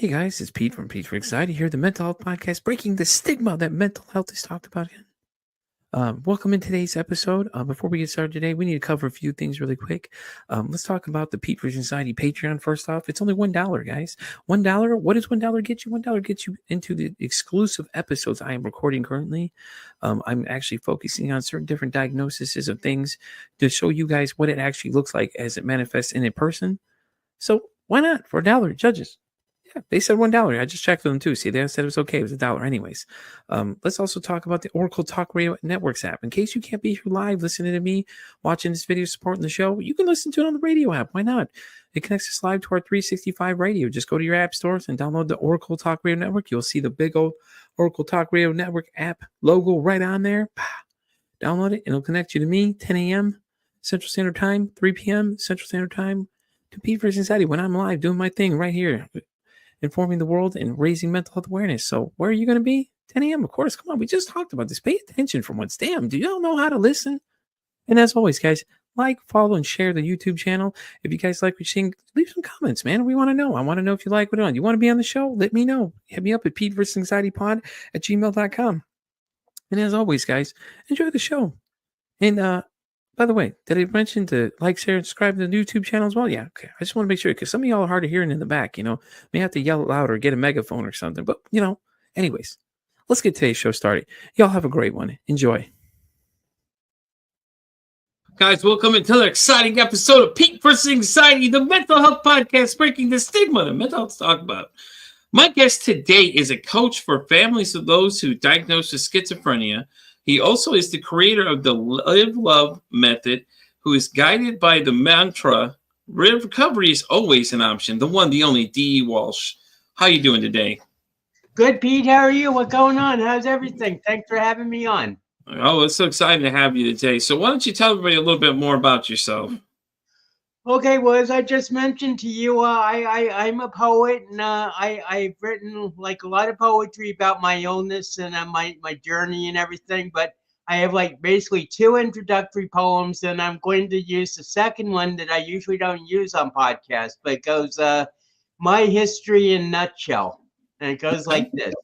Hey guys, it's Pete from Pete for Anxiety here, the mental health podcast, breaking the stigma that mental health is talked about. Welcome in today's episode. Before we get started today, we need to cover a few things really quick. Let's talk about the Pete for Anxiety Patreon. First off, it's only $1, guys. $1. What does $1 get you? $1 gets you into the exclusive episodes I am recording currently. I'm actually focusing on certain different diagnoses of things to show you guys what it actually looks like as it manifests in a person. So why not for $1, judges? Yeah, they said $1. I just checked with them too. See, they said it was okay. It was $1 anyways. Let's also talk about the Oracle Talk Radio Networks app. In case you can't be here live listening to me, watching this video, supporting the show, you can listen to it on the radio app. Why not? It connects us live to our 365 radio. Just go to your app stores and download the Oracle Talk Radio Network. You'll see the big old Oracle Talk Radio Network app logo right on there. Download it and it'll connect you to me, 10 a.m. Central Standard Time, 3 p.m. Central Standard Time, to Pete for Anxiety when I'm live doing my thing right here, informing the world and raising mental health awareness. So where are you going to be? 10 a.m. Of course. Come on. We just talked about this. Pay attention for once. Damn. Do y'all know how to listen? And as always, guys, like, follow, and share the YouTube channel. If you guys like what you're seeing, leave some comments, man. We want to know. I want to know if you like what you're on. You want to be on the show? Let me know. Hit me up at PeteVersusAnxietyPod@gmail.com. And as always, guys, enjoy the show. And by the way, did I mention to like, share, and subscribe to the YouTube channel as well? Yeah, okay. I just want to make sure, because some of y'all are hard of hearing in the back, May have to yell louder or get a megaphone or something. But, anyways, let's get today's show started. Y'all have a great one. Enjoy. Guys, welcome into another exciting episode of Pete versus Anxiety, the mental health podcast, breaking the stigma that mental health talk about. My guest today is a coach for families of those who diagnosed with schizophrenia. He also is the creator of the Live Love method, who is guided by the mantra, recovery is always an option. The one, the only, D. Walsh. How you doing today? Good, Pete. How are you? What's going on? How's everything? Thanks for having me on. Oh, it's so exciting to have you today. So why don't you tell everybody a little bit more about yourself? Okay, well, as I just mentioned to you, I'm a poet, and I've written like a lot of poetry about my illness and my journey and everything. But I have like basically 2 introductory poems, and I'm going to use the second one that I usually don't use on podcasts. But it goes, "My History in a Nutshell," and it goes like this.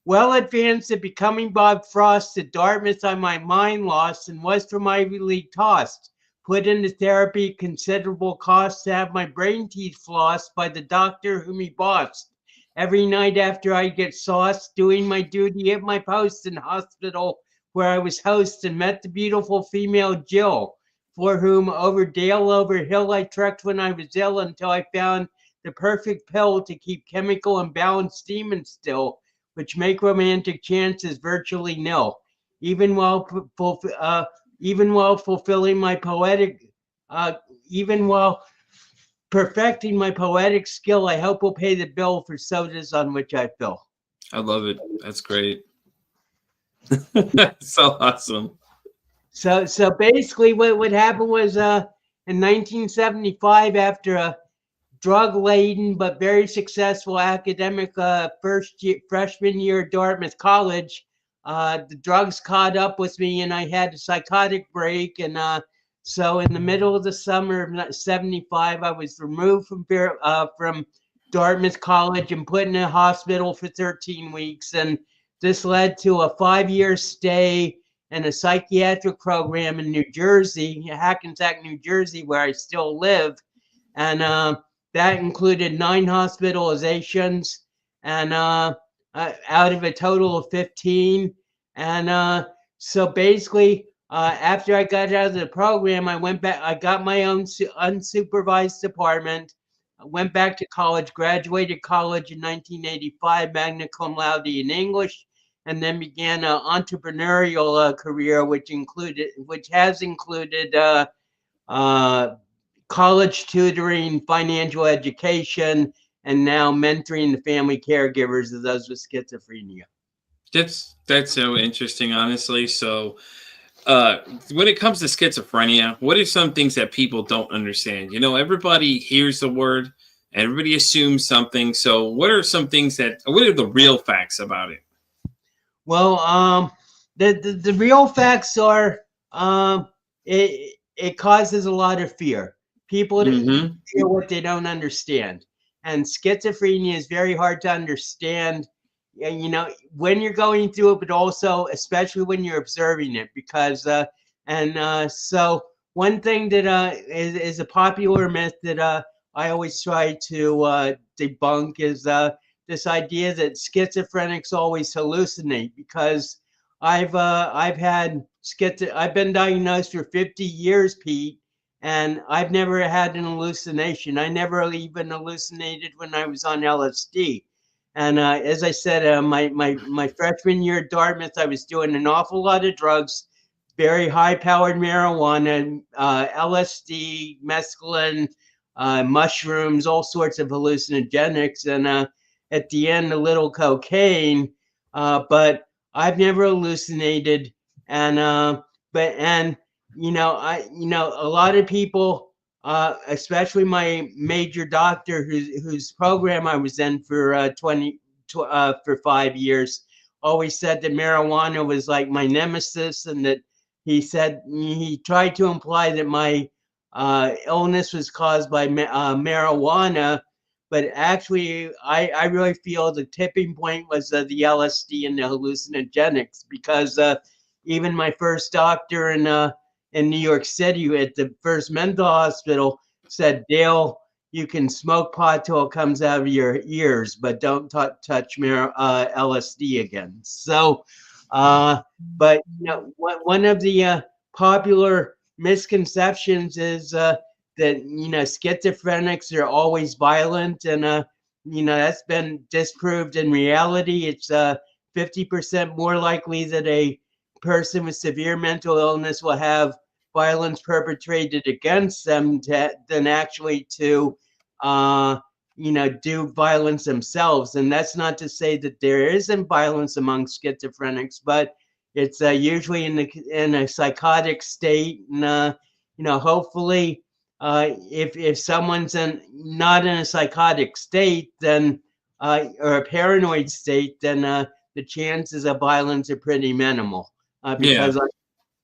Well advanced at becoming Bob Frost, at Dartmouth I my mind lost, and was from Ivy League tossed. Put into therapy, considerable cost to have my brain teeth flossed by the doctor whom he bossed. Every night after I get sauced, doing my duty at my post in hospital, where I was host and met the beautiful female Jill, for whom over dale, over hill I trekked when I was ill, until I found the perfect pill to keep chemical imbalance steaming still, which make romantic chances virtually nil. Even while fulfilling my poetic, even while perfecting my poetic skill, I hope will pay the bill for sodas on which I fill. I love it. That's great. That's so awesome. So basically what happened was in 1975, after a drug-laden but very successful academic freshman year at Dartmouth College, the drugs caught up with me and I had a psychotic break. And so in the middle of the summer of 75, I was removed from Dartmouth College and put in a hospital for 13 weeks. And this led to a 5-year stay in a psychiatric program in New Jersey, Hackensack, New Jersey, where I still live. And that included 9 hospitalizations, and out of a total of 15. And so basically, after I got out of the program, I went back. I got my own unsupervised apartment. I went back to college, graduated college in 1985, magna cum laude in English, and then began an entrepreneurial career, which has included college tutoring, financial education, and now mentoring the family caregivers of those with schizophrenia. That's so interesting, honestly. So when it comes to schizophrenia, what are some things that people don't understand? Everybody hears the word, everybody assumes something. So what are some things what are the real facts about it? Well, the real facts are it causes a lot of fear. People feel what they don't understand. and schizophrenia is very hard to understand, when you're going through it, but also especially when you're observing it, because so one thing that is a popular myth that I always try to debunk is this idea that schizophrenics always hallucinate, because I've had I've been diagnosed for 50 years, Pete, and I've never had an hallucination. I never even hallucinated when I was on LSD. And as I said, my freshman year at Dartmouth, I was doing an awful lot of drugs, very high-powered marijuana, LSD, mescaline, mushrooms, all sorts of hallucinogenics, and at the end, a little cocaine. But I've never hallucinated, and a lot of people, especially my major doctor, whose program I was in for for 5 years, always said that marijuana was like my nemesis, and that he tried to imply that my illness was caused by marijuana, but actually, I really feel the tipping point was the LSD and the hallucinogenics, because even my first doctor in New York City at the first mental hospital said, Dale, you can smoke pot till it comes out of your ears, but don't touch LSD again. So, but one of the popular misconceptions is that schizophrenics are always violent, and that's been disproved in reality. It's 50% more likely that a person with severe mental illness will have violence perpetrated against them than actually to do violence themselves. And that's not to say that there isn't violence among schizophrenics, but it's usually in a psychotic state, and hopefully, if someone's not in a psychotic state, then or a paranoid state, then the chances of violence are pretty minimal, because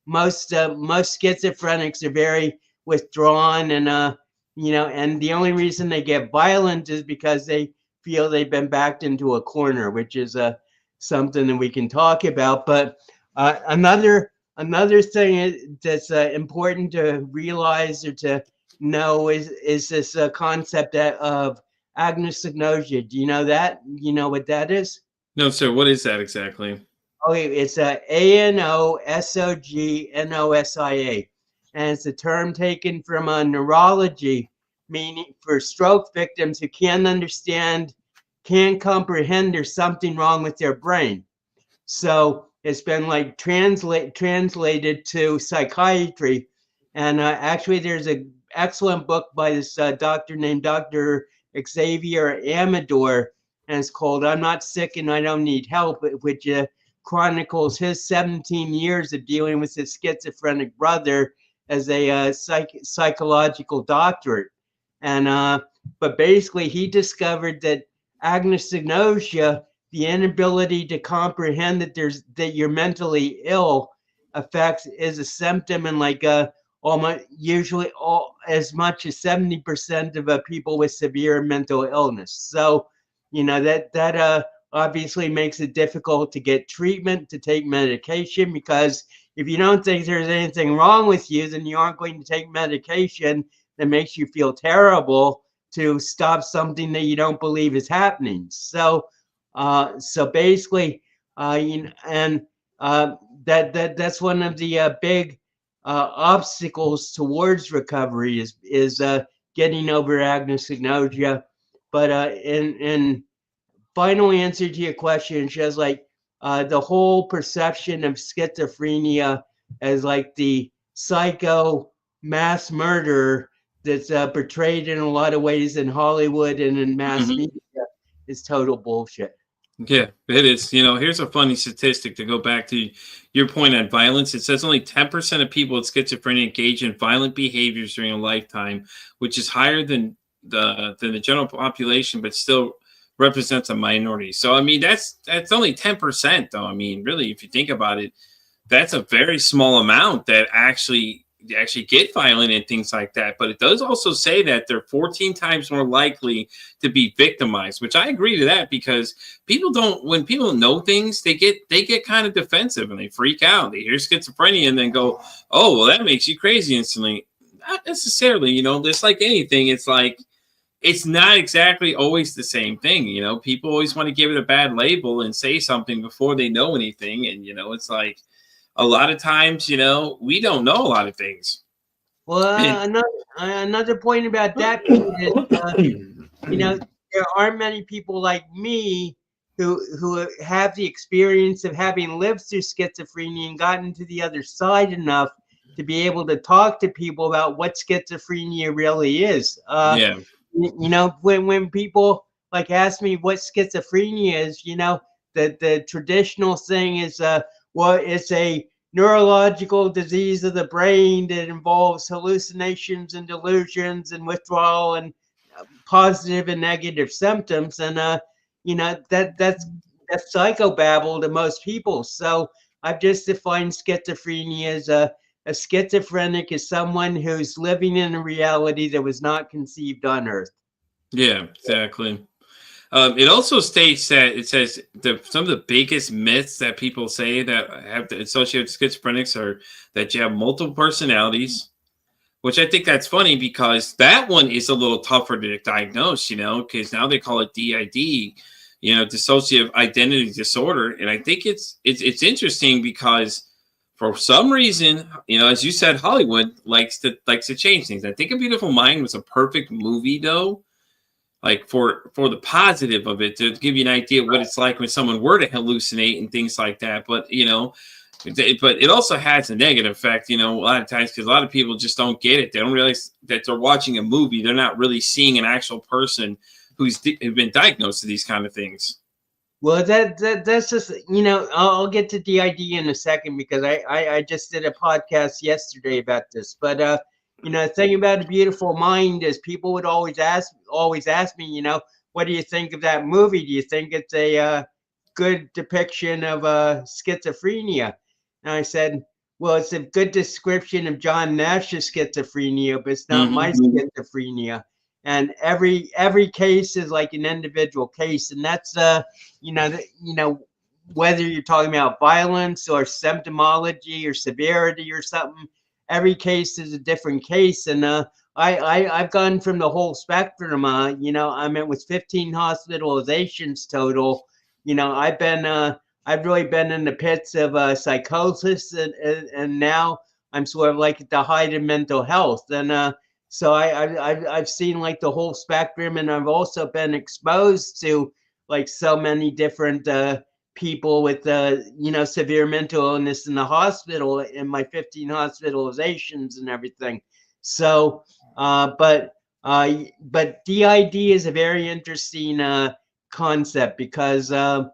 most schizophrenics are very withdrawn, and and the only reason they get violent is because they feel they've been backed into a corner, which is something that we can talk about. But another thing that's important to realize or to know is this concept of agnosignosia. Do you know that? You know what that is? No, sir. What is that exactly? Okay, it's ANOSOGNOSIA, and it's a term taken from neurology, meaning for stroke victims who can't comprehend there's something wrong with their brain. So it's been like translated to psychiatry, and actually, there's an excellent book by this doctor named Dr. Xavier Amador, and it's called "I'm Not Sick and I Don't Need Help," which chronicles his 17 years of dealing with his schizophrenic brother as a psychological doctorate. And but basically, he discovered that agnosignosia, the inability to comprehend that you're mentally ill, is a symptom in like usually as much as 70% of people with severe mental illness. So that obviously makes it difficult to get treatment, to take medication, because if you don't think there's anything wrong with you, then you aren't going to take medication that makes you feel terrible to stop something that you don't believe is happening. So basically, that's one of the big obstacles towards recovery is getting over agnosignosia. But in final answer to your question, she has like the whole perception of schizophrenia as like the psycho mass murderer that's portrayed in a lot of ways in Hollywood and in mass media is total bullshit. Yeah, it is. Here's a funny statistic to go back to your point on violence. It says only 10% of people with schizophrenia engage in violent behaviors during a lifetime, which is higher than the general population, but still represents a minority. So, I mean, that's only 10%, though. I mean, really, if you think about it, that's a very small amount that actually actually get violent and things like that. But it does also say that they're 14 times more likely to be victimized, which I agree to that, because when people know things, they get kind of defensive and they freak out. They hear schizophrenia and then go, oh, well, that makes you crazy instantly. Not necessarily, just like anything. It's like, it's not exactly always the same thing. People always want to give it a bad label and say something before they know anything. And, it's like, a lot of times, we don't know a lot of things. Well, another point about that, Pete, is, there aren't many people like me who have the experience of having lived through schizophrenia and gotten to the other side enough to be able to talk to people about what schizophrenia really is. Yeah. When people like ask me what schizophrenia is, the traditional thing is, well, it's a neurological disease of the brain that involves hallucinations and delusions and withdrawal and positive and negative symptoms. And that's psychobabble to most people. So I've just defined schizophrenia as a schizophrenic is someone who's living in a reality that was not conceived on Earth. Yeah, exactly. It also states that it says some of the biggest myths that people say that have to associate with schizophrenics are that you have multiple personalities, which I think that's funny because that one is a little tougher to diagnose, because now they call it DID, dissociative identity disorder. And I think it's interesting because for some reason, as you said, Hollywood likes to change things. I think A Beautiful Mind was a perfect movie, though, like for the positive of it, to give you an idea of what it's like when someone were to hallucinate and things like that. But but it also has a negative effect, a lot of times, because a lot of people just don't get it. They don't realize that they're watching a movie. They're not really seeing an actual person who's been diagnosed with these kind of things. Well, that's just, I'll get to DID in a second because I just did a podcast yesterday about this. But the thing about A Beautiful Mind is people would always ask me, what do you think of that movie? Do you think it's a good depiction of schizophrenia? And I said, well, it's a good description of John Nash's schizophrenia, but it's not my schizophrenia. And every case is like an individual case, and that's whether you're talking about violence or symptomology or severity or something, every case is a different case. And I've gone from the whole spectrum. I mean, with 15 hospitalizations total. I've really been in the pits of psychosis, and now I'm sort of like at the height of mental health. And so I've seen like the whole spectrum, and I've also been exposed to like so many different people with severe mental illness in the hospital in my 15 hospitalizations and everything. So but DID is a very interesting concept because a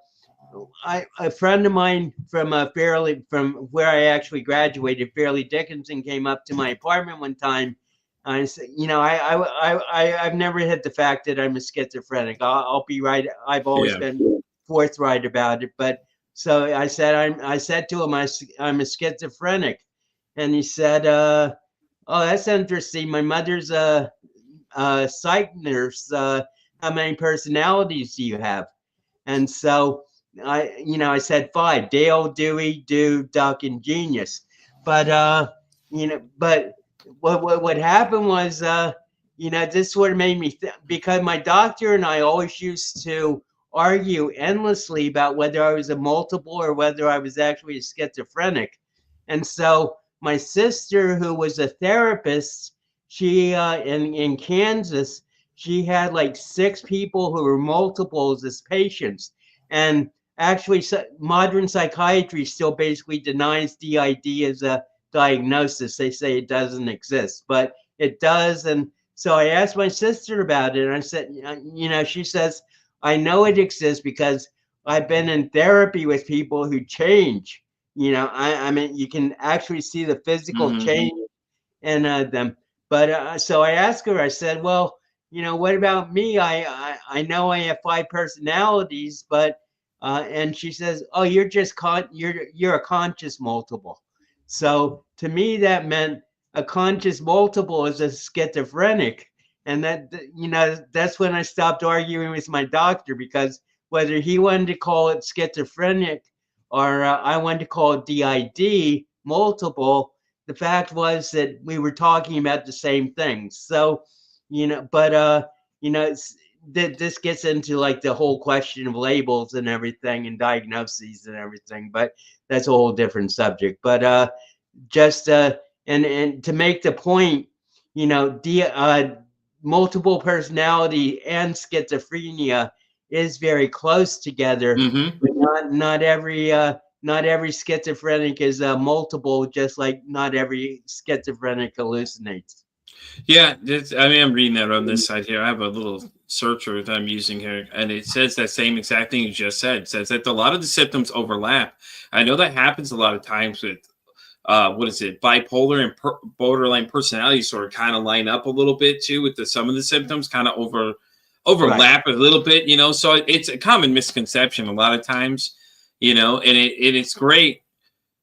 friend of mine from where I actually graduated, Fairleigh Dickinson, came up to my apartment one time. I said, I've never hid the fact that I'm a schizophrenic. I'll be right. I've always been forthright about it. But so I said to him, I'm a schizophrenic, and he said, "Oh, that's interesting. My mother's a psych nurse. How many personalities do you have?" And so I said 5: Dale, Dewey, Do, Duck, and Genius. But but what happened was, this sort of made me because my doctor and I always used to argue endlessly about whether I was a multiple or whether I was actually a schizophrenic. And so my sister, who was a therapist, she in Kansas, she had like 6 people who were multiples as patients. And actually, modern psychiatry still basically denies DID as a diagnosis. They say it doesn't exist, but it does. And so I asked my sister about it, and I said, she says, I know it exists because I've been in therapy with people who change. I mean, you can actually see the physical change in them. But so I asked her, I said, well, what about me? I know I have 5 personalities, but and she says, oh, you're just you're a conscious multiple. So to me, that meant a conscious multiple is a schizophrenic. And that's when I stopped arguing with my doctor, because whether he wanted to call it schizophrenic or I wanted to call it DID, multiple, the fact was that we were talking about the same things. So, but this gets into like the whole question of labels and everything and diagnoses and everything, but that's a whole different subject. But just and to make the point, multiple personality and schizophrenia is very close together. Mm-hmm. But not every schizophrenic is multiple, just like not every schizophrenic hallucinates. Yeah, I'm reading that on this side here. I have a little searcher that I'm using here, and it says that same exact thing you just said. It says that a lot of the symptoms overlap. I know that happens a lot of times with bipolar and borderline personality sort of kind of line up a little bit too, with some of the symptoms kind of overlap a little bit, so it's a common misconception a lot of times, and it's great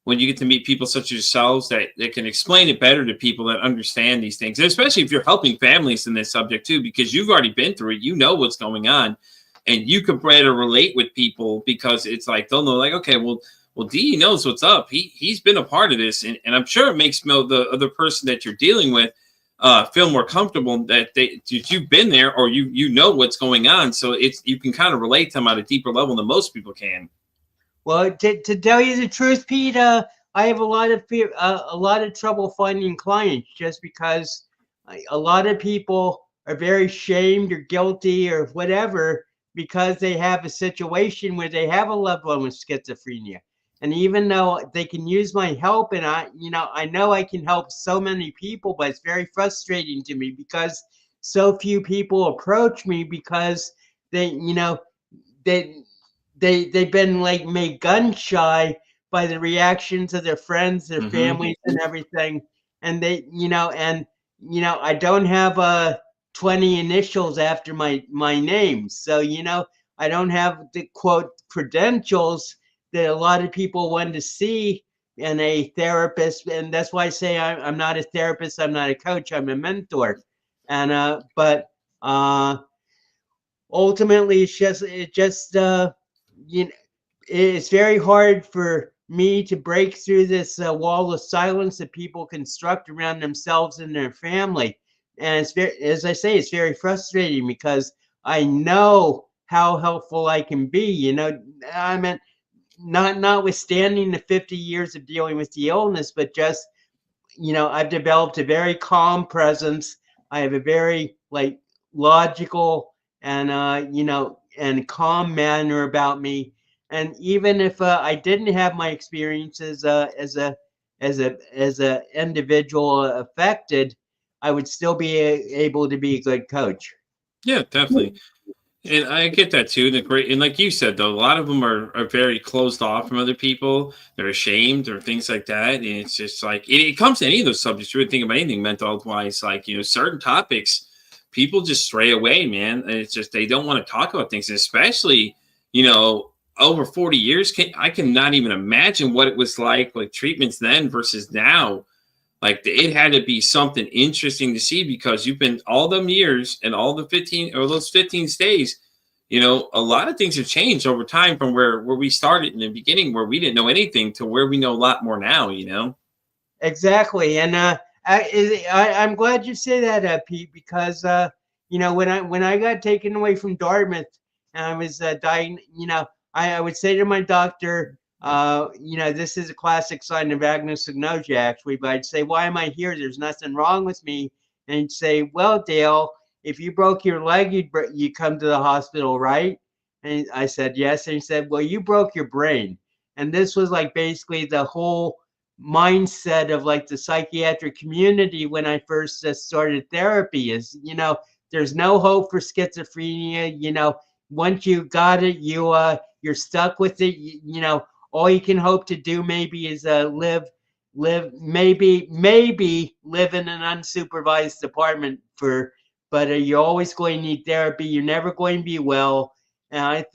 when you get to meet people such as yourselves that can explain it better to people that understand these things, and especially if you're helping families in this subject too, because you've already been through it, what's going on, and you can better relate with people, because it's like they'll know, like, okay, well, D knows what's up. He's been a part of this, and I'm sure it makes the other person that you're dealing with feel more comfortable that you've been there, or you know what's going on. So you can kind of relate to them at a deeper level than most people can. Well, to tell you the truth, Pete, I have a lot of trouble finding clients, just because a lot of people are very shamed or guilty or whatever, because they have a situation where they have a loved one with schizophrenia. And even though they can use my help, and I know I can help so many people, but it's very frustrating to me because so few people approach me, because they've been like made gun shy by the reactions of their friends, their families, and everything. And I don't have 20 initials after my name, so I don't have the quote credentials that a lot of people want to see in a therapist. And that's why I say I'm not a therapist, I'm not a coach, I'm a mentor. And but ultimately it's very hard for me to break through this wall of silence that people construct around themselves and their family. And it's as I say, it's very frustrating, because I know how helpful I can be. I mean, notwithstanding the 50 years of dealing with the illness, but just, I've developed a very calm presence. I have a very logical and and calm manner about me. And even if I didn't have my experiences as a individual affected, I would still be able to be a good coach. Yeah, definitely. And I get that too. And like you said, though, a lot of them are very closed off from other people. They're ashamed or things like that. And it's just like, it comes to any of those subjects. You would think of anything mental health wise, like, certain topics, people just stray away, man. And it's just, they don't want to talk about things, especially, over 40 years. I cannot even imagine what it was like treatments then versus now. Like, it had to be something interesting to see, because you've been all them years and all the 15 or those 15 stays, a lot of things have changed over time from where we started in the beginning, where we didn't know anything, to where we know a lot more now, Exactly. And I'm glad you say that, Pete, because when I got taken away from Dartmouth and I was dying, I would say to my doctor, this is a classic sign of agnosignosia, actually, but I'd say, why am I here? There's nothing wrong with me. And he'd say, well, Dale, if you broke your leg, you'd come to the hospital, right? And I said, yes. And he said, well, you broke your brain. And this was basically the whole mindset of the psychiatric community when I first started therapy is, there's no hope for schizophrenia. Once you got it, you're stuck with it. All you can hope to do maybe is live maybe live in an unsupervised apartment but you're always going to need therapy. You're never going to be well. And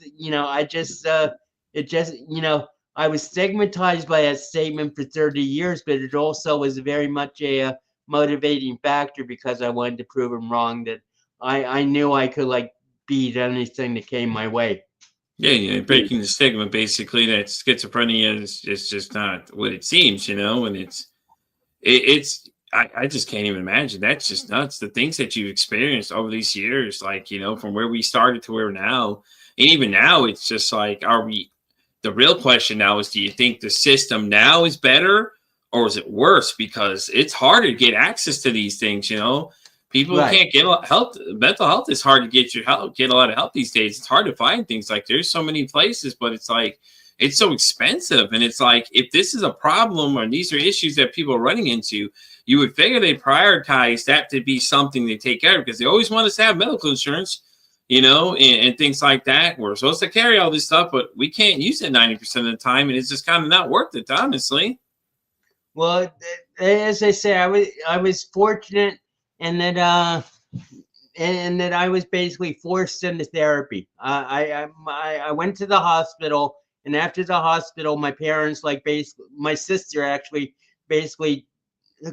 I was stigmatized by that statement for 30 years, but it also was very much a motivating factor because I wanted to prove him wrong, that I knew I could like beat anything that came my way. Yeah, breaking the stigma basically that schizophrenia is just not what it seems, and it's I just can't even imagine. That's just nuts. The things that you've experienced over these years, like, from where we started to where now, and even now, it's just like, the real question now is, do you think the system now is better or is it worse? Because it's harder to get access to these things, People Right. can't get help. Mental health is hard to get get a lot of help these days. It's hard to find things. Like, there's so many places, but it's like, it's so expensive. And it's like, if this is a problem or these are issues that people are running into, you would figure they prioritize that to be something they take care of, because they always want us to have medical insurance, and things like that. We're supposed to carry all this stuff, but we can't use it 90% of the time. And it's just kind of not worth it, honestly. Well, as I say, I was fortunate in that I was basically forced into therapy. I went to the hospital, and after the hospital, my parents, my sister actually basically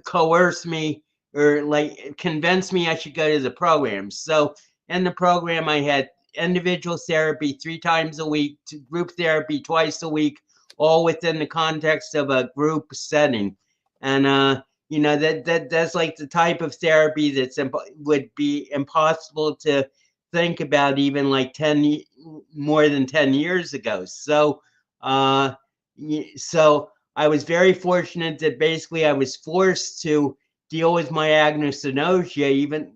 coerced me, or like convinced me I should go to the program. So in the program, I had individual therapy 3 times a week, group therapy twice a week, all within the context of a group setting. And that's like the type of therapy that's would be impossible to think about even like more than 10 years ago. So so I was very fortunate that basically I was forced to deal with my agnostinostia even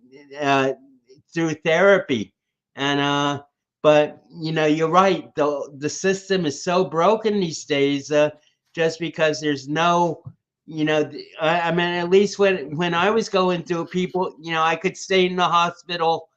through therapy. And but you're right, the system is so broken these days, just because there's no, I mean, at least when I was going through, people, I could stay in the hospital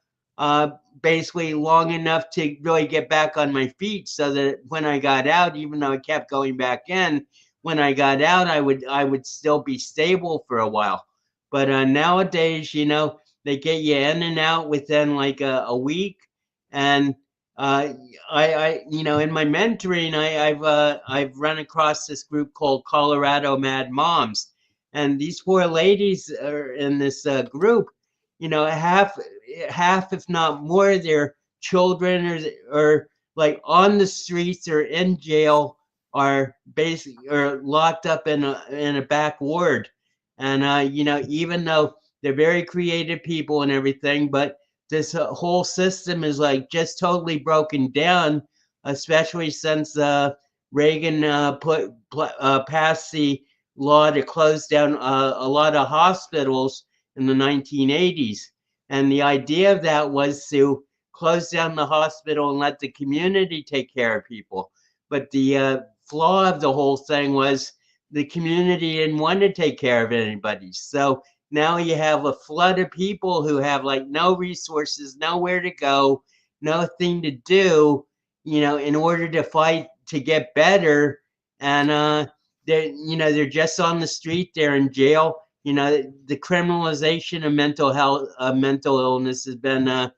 basically long enough to really get back on my feet, so that when I got out, even though I kept going back in, when I got out, I would still be stable for a while. But nowadays, they get you in and out within like a week. And in my mentoring, I've run across this group called Colorado Mad Moms, and these 4 ladies are in this group. Half, if not more, their children are like on the streets or in jail, are basically or locked up in a back ward. And even though they're very creative people and everything, but this whole system is like just totally broken down, especially since Reagan passed the law to close down a lot of hospitals in the 1980s. And the idea of that was to close down the hospital and let the community take care of people. But the flaw of the whole thing was the community didn't want to take care of anybody. So now you have a flood of people who have like no resources, nowhere to go, nothing to do, in order to fight to get better. And they're just on the street, they're in jail. The criminalization of mental health, mental illness has been a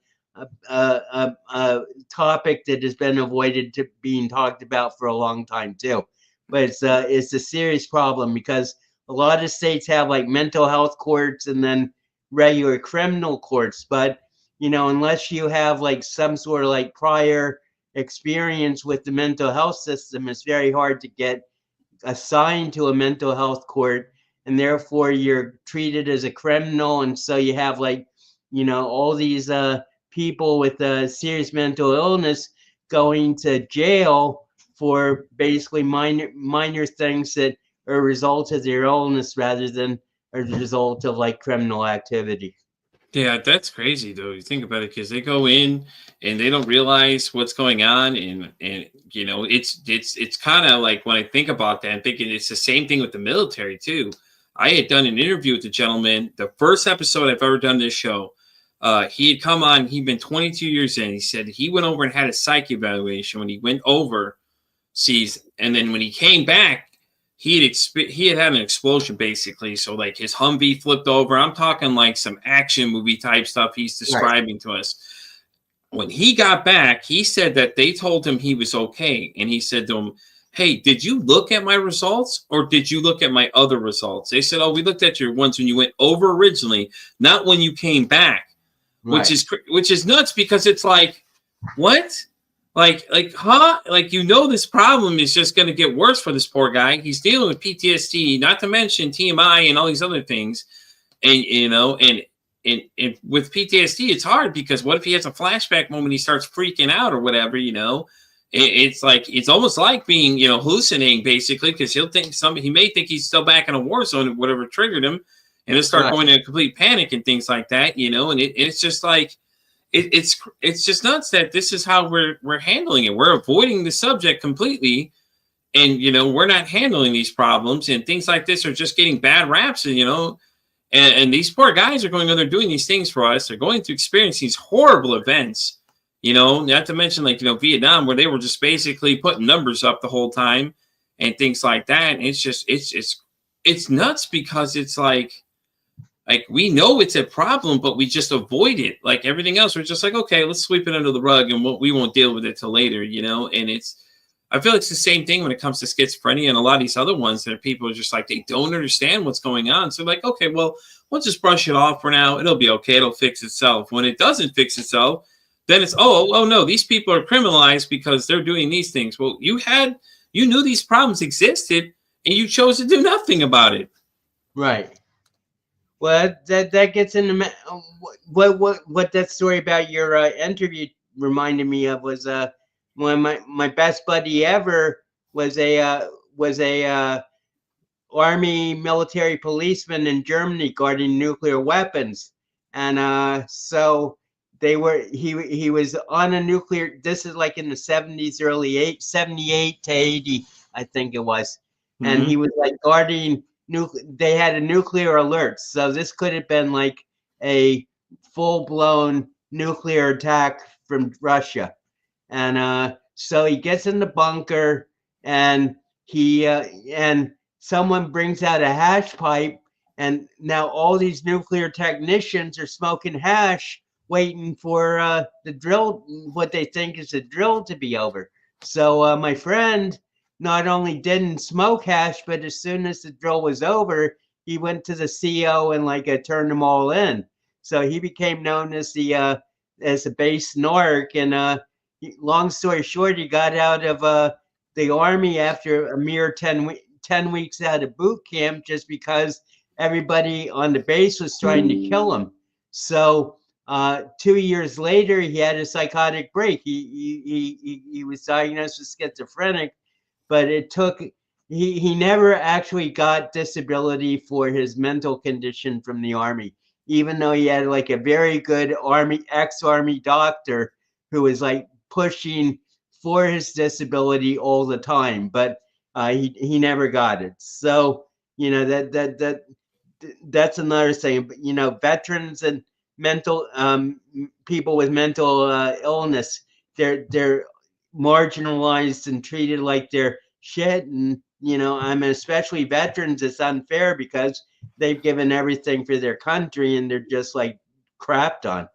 topic that has been avoided to being talked about for a long time too. But it's a serious problem, because a lot of states have like mental health courts and then regular criminal courts. But unless you have like some sort of like prior experience with the mental health system, it's very hard to get assigned to a mental health court, and therefore you're treated as a criminal. And so you have like all these people with a serious mental illness going to jail for basically minor things that are a result of their illness rather than a result of like criminal activity. Yeah, that's crazy though. You think about it, because they go in and they don't realize what's going on, and it's kind of like, when I think about that, I'm thinking it's the same thing with the military too. I had done an interview with the gentleman, the first episode I've ever done this show. He had come on. He'd been 22 years in. He said he went over and had a psych evaluation. When he went overseas, and then when he came back, he had an explosion basically. So like his Humvee flipped over. I'm talking like some action movie type stuff he's describing to us. When he got back, he said that they told him he was okay, and he said to him, hey, did you look at my results or did you look at my other results? They said, oh, we looked at your ones when you went over originally, not when you came back, Right. which is nuts because it's like, what? Huh? Like, this problem is just going to get worse for this poor guy. He's dealing with PTSD, not to mention TMI and all these other things. And, and with PTSD, it's hard because what if he has a flashback moment, he starts freaking out or whatever, It's like, it's almost like being, hallucinating basically, because he may think he's still back in a war zone or whatever triggered him, and he'll start going into complete panic and things like that, and it's just like, it's just nuts that this is how we're handling it. We're avoiding the subject completely, and we're not handling these problems, and things like this are just getting bad raps, and these poor guys are going on there doing these things for us. They're going to experience these horrible events, not to mention like Vietnam, where they were just basically putting numbers up the whole time and things like that. And it's nuts because it's like we know it's a problem, but we just avoid it. Like everything else, we're just like, okay, let's sweep it under the rug and we won't deal with it till later, And I feel like it's the same thing when it comes to schizophrenia and a lot of these other ones that people are just like, they don't understand what's going on. So like, okay, well, we'll just brush it off for now. It'll be okay. It'll fix itself. When it doesn't fix itself, then it's, oh no, these people are criminalized because they're doing these things. Well, you knew these problems existed and you chose to do nothing about it. Right. Well, that gets into what that story about your interview reminded me of was when my best buddy ever was a army military policeman in Germany guarding nuclear weapons, and so he was on a nuclear. This is like in the 70s, 78 to 80, I think it was, and he was like guarding. They had a nuclear alert, so this could have been like a full-blown nuclear attack from Russia. And so he gets in the bunker, and and someone brings out a hash pipe, and now all these nuclear technicians are smoking hash, waiting for the drill, what they think is the drill, to be over. So my friend not only didn't smoke hash, but as soon as the drill was over, he went to the CO and turned them all in. So he became known as the base narc. And long story short, he got out of the army after a mere 10 weeks out of boot camp, just because everybody on the base was trying to kill him. So 2 years later, he had a psychotic break. He was diagnosed with schizophrenic. But it took, he never actually got disability for his mental condition from the army, even though he had a very good ex-army doctor who was pushing for his disability all the time, but he never got it. So, that's another thing. But, veterans and mental people with mental illness, they're marginalized and treated like they're shit. And especially veterans, it's unfair because they've given everything for their country and they're just crapped on.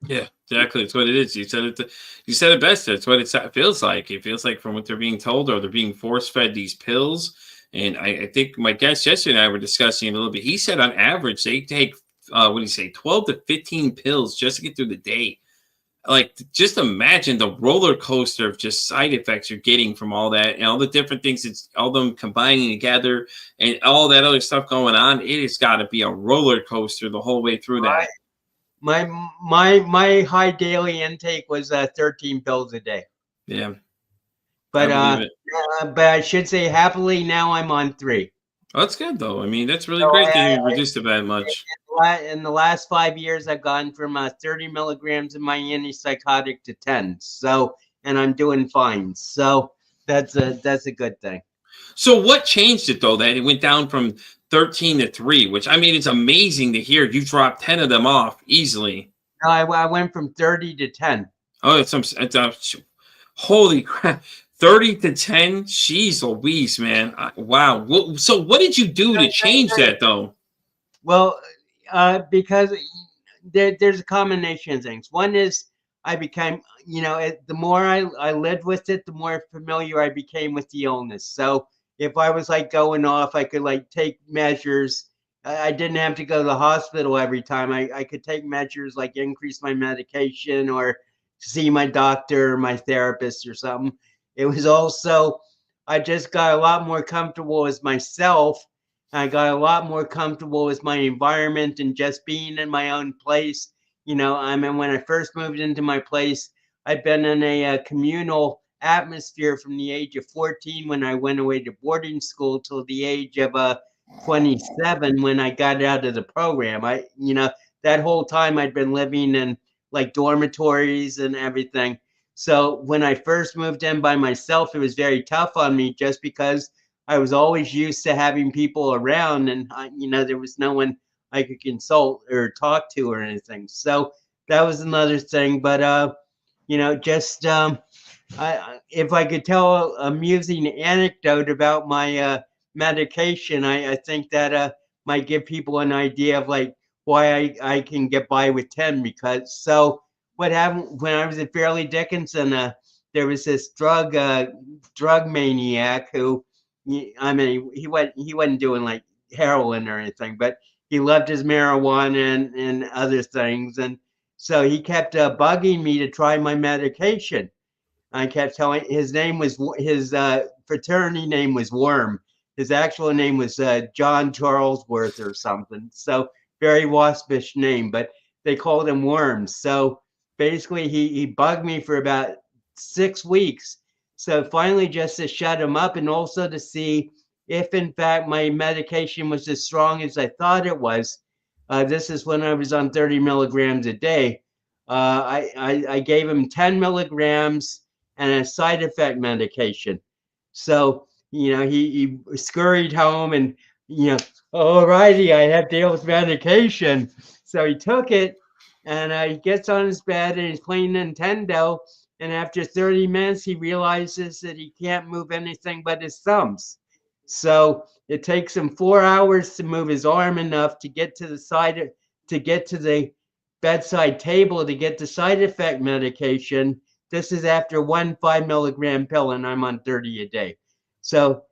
Yeah, exactly. It's what it is. You said it best. That's what it feels like. It feels like from what they're being told, or they're being force fed these pills. And I think my guest yesterday and I were discussing it a little bit. He said on average they take 12 to 15 pills just to get through the day. Just imagine the roller coaster of just side effects you're getting from all that, and all the different things. It's all them combining together and all that other stuff going on. It has got to be a roller coaster the whole way through that. My high daily intake was 13 pills a day. Yeah, but I should say happily now I'm on 3. Oh, that's good though. I mean, that's really great that you reduced it that much. In the last 5 years, I've gone from 30 milligrams of my antipsychotic to 10. So, and I'm doing fine. So that's a good thing. So what changed it though, that it went down from 13 to 3, which I mean, it's amazing to hear you dropped 10 of them off easily. No, I went from 30 to 10. Oh, it's holy crap. 30 to 10? Jeez Louise, man. Wow. So what did you do to change that though? Well, because there's a combination of things. One is I became, the more I lived with it, the more familiar I became with the illness. So if I was like going off, I could like take measures. I didn't have to go to the hospital every time. I could take measures like increase my medication or see my doctor or my therapist or something. It was also, I just got a lot more comfortable as myself. I got a lot more comfortable with my environment and just being in my own place. I mean, when I first moved into my place, I'd been in a communal atmosphere from the age of 14 when I went away to boarding school till the age of 27 when I got out of the program. That whole time I'd been living in like dormitories and everything. So when I first moved in by myself, it was very tough on me just because I was always used to having people around, and there was no one I could consult or talk to or anything. So that was another thing. But just if I could tell an amusing anecdote about my medication, I think that might give people an idea of like why I can get by with 10. Because so what happened when I was at Fairleigh Dickinson, there was this drug maniac who, I mean, he wasn't doing like heroin or anything, but he loved his marijuana and other things, and so he kept bugging me to try my medication. I kept telling his fraternity name was Worm. His actual name was John Charlesworth or something. So very waspish name, but they called him Worms. So basically, he bugged me for about 6 weeks. So finally, just to shut him up and also to see if in fact my medication was as strong as I thought it was. This is when I was on 30 milligrams a day. I gave him 10 milligrams and a side effect medication. So, he scurried home and, all righty, I have to deal with medication. So he took it and he gets on his bed and he's playing Nintendo. And after 30 minutes, he realizes that he can't move anything but his thumbs. So it takes him 4 hours to move his arm enough to get to the bedside table to get the side effect medication. This is after one 5 milligram pill, and I'm on 30 a day. So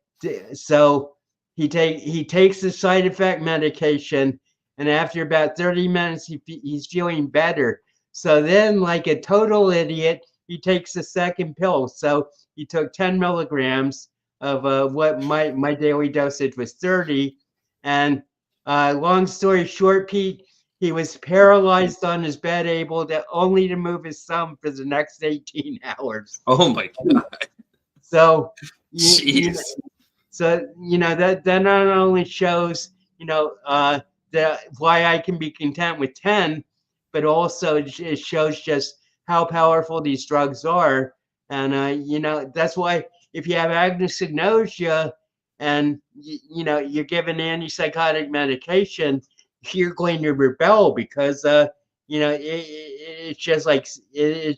he takes the side effect medication, and after about 30 minutes, he's feeling better. So then, like a total idiot, he takes the second pill. So he took 10 milligrams of what my daily dosage was 30. And long story short, Pete, he was paralyzed on his bed, able to only to move his thumb for the next 18 hours. Oh my God. So, Jeez. that not only shows, why I can be content with 10, but also it shows just how powerful these drugs are. And, that's why if you have anosognosia and, you're given antipsychotic medication, you're going to rebel because it's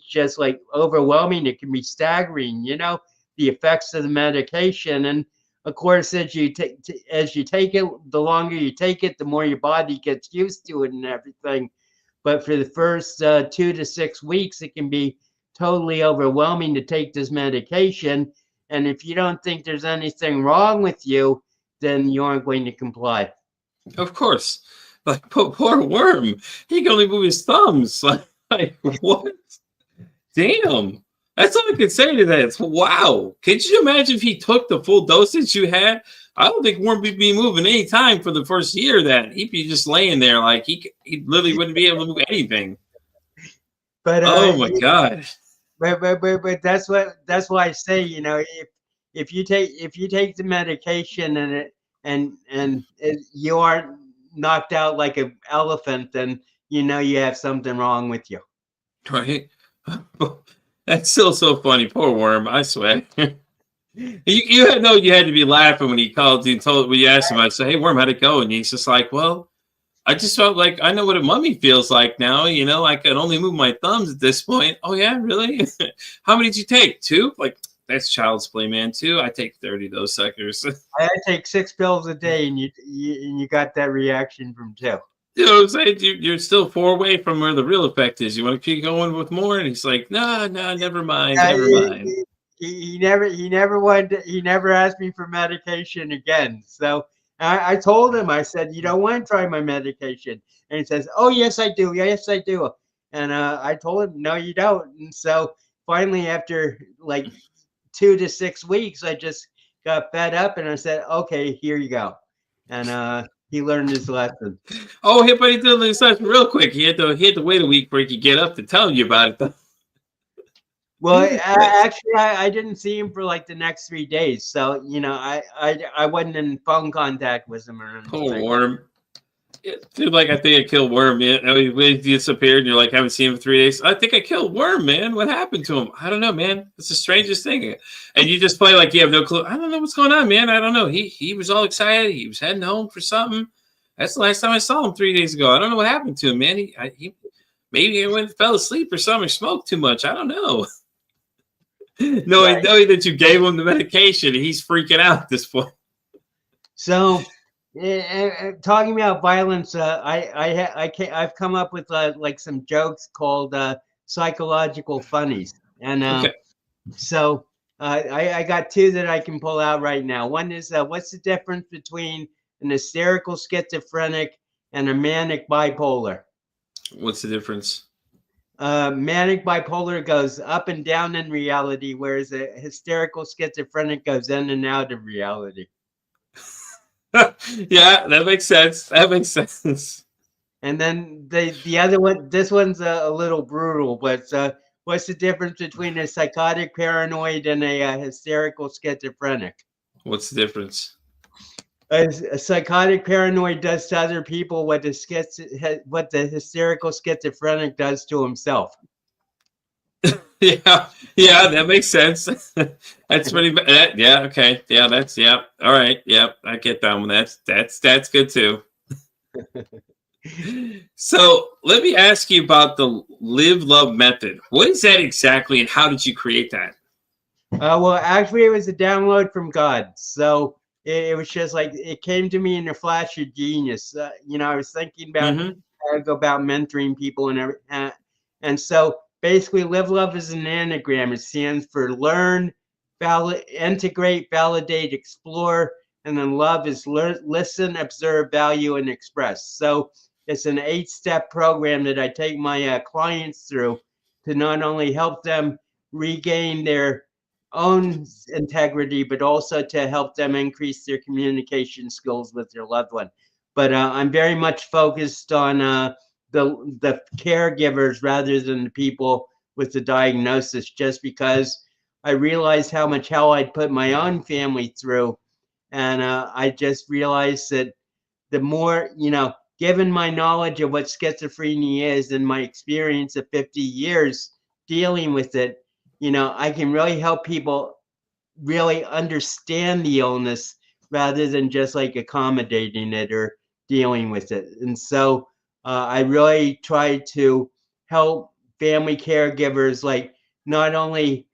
just like overwhelming. It can be staggering, the effects of the medication. And of course, as you take it, the longer you take it, the more your body gets used to it and everything. But for the first 2 to 6 weeks, it can be totally overwhelming to take this medication. And if you don't think there's anything wrong with you, then you aren't going to comply. Of course. Like, poor Worm. He can only move his thumbs. Like what? Damn. That's all I could say to that. It's, wow. Could you imagine if he took the full dosage you had? I don't think Worm would be moving any time for the first year. That he'd be just laying there like he literally wouldn't be able to move anything. But oh my God. But that's why I say, if you take the medication and you aren't knocked out like an elephant, then you have something wrong with you. Right. That's still so funny. Poor Worm. I swear. You had to be laughing when he called you and when you asked him. I said, "Hey Worm, how'd it go?" And he's just like, "Well, I just felt like I know what a mummy feels like now. I can only move my thumbs at this point." "Oh yeah, really? How many did you take? 2? Like, that's child's play, man. 2? I take 30 of those suckers." I take 6 pills a day, and you got that reaction from 2. You know what I'm saying? You're still 4 away from where the real effect is. You want to keep going with more? And he's like, no, never mind, Uh, never mind. he never asked me for medication again. So I told him, I said, you don't want to try my medication. And he says, oh, yes, I do. Yes, I do. And I told him, no, you don't. And so finally, after like 2 to 6 weeks, I just got fed up and I said, okay, here you go. And he learned his lesson. Oh, but he did this real quick. He had to wait a week for he could get up to tell you about it, though. Well, actually, I didn't see him for like the next 3 days. So, I wasn't in phone contact with him or anything. Poor Worm. Dude, like, I think I killed Worm, man. I mean, when he disappeared, you're like, haven't seen him for 3 days. I think I killed Worm, man. What happened to him? I don't know, man. It's the strangest thing. And you just play like you have no clue. I don't know what's going on, man. I don't know. He was all excited. He was heading home for something. That's the last time I saw him 3 days ago. I don't know what happened to him, man. He maybe he went fell asleep or something, or smoked too much. I don't know. Knowing that you gave him the medication, he's freaking out at this point. So, talking about violence, I've come up with like some jokes called psychological funnies, and Okay. so I got 2 that I can pull out right now. One is what's the difference between an hysterical schizophrenic and a manic bipolar? What's the difference? Manic bipolar goes up and down in reality, whereas a hysterical schizophrenic goes in and out of reality. Yeah, that makes sense. That makes sense. And then the other one, this one's a little brutal, but what's the difference between a psychotic paranoid and a hysterical schizophrenic? What's the difference? A psychotic paranoid does to other people what the hysterical schizophrenic does to himself. Yeah, that makes sense. That's pretty bad. Yeah, okay. Yeah, all right. Yeah, I get that one. That's good too. So let me ask you about the Live Love method. What is that exactly, and how did you create that? Well, actually, it was a download from God. So it was just like it came to me in a flash of genius. I was thinking about how to go about mentoring people and everything. And so basically, Live Love is an anagram. It stands for learn, integrate, validate, explore, and then love is listen, observe, value, and express. So it's an 8-step program that I take my clients through to not only help them regain their own integrity, but also to help them increase their communication skills with their loved one. But I'm very much focused on the caregivers rather than the people with the diagnosis, just because I realized how much hell I'd put my own family through. And I just realized that the more, given my knowledge of what schizophrenia is and my experience of 50 years dealing with it, I can really help people really understand the illness rather than just like accommodating it or dealing with it. And so I really try to help family caregivers, like, not only,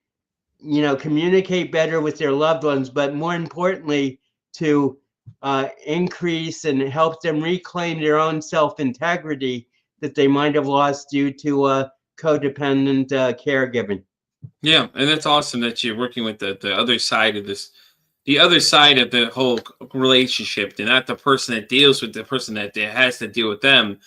communicate better with their loved ones, but more importantly, to increase and help them reclaim their own self-integrity that they might have lost due to codependent caregiving. Yeah, and that's awesome that you're working with the other side of this, the other side of the whole relationship, and not the person that deals with the person that has to deal with them.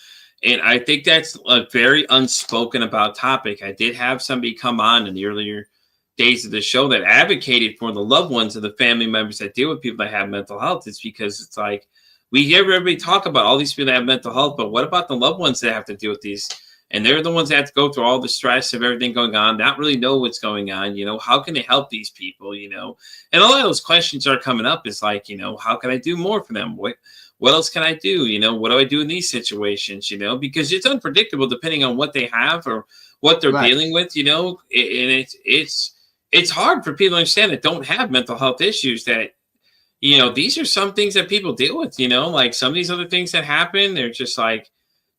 And I think that's a very unspoken about topic. I did have somebody come on in the earlier days of the show that advocated for the loved ones of the family members that deal with people that have mental health. It's because it's like we hear everybody talk about all these people that have mental health, but what about the loved ones that have to deal with these? And they're the ones that have to go through all the stress of everything going on, not really know what's going on. How can they help these people? And a lot of those questions are coming up. It's like, how can I do more for them? What else can I do? What do I do in these situations? Because it's unpredictable depending on what they have or what they're dealing with. And it's hard for people to understand that don't have mental health issues that, these are some things that people deal with. Like some of these other things that happen, they're just like,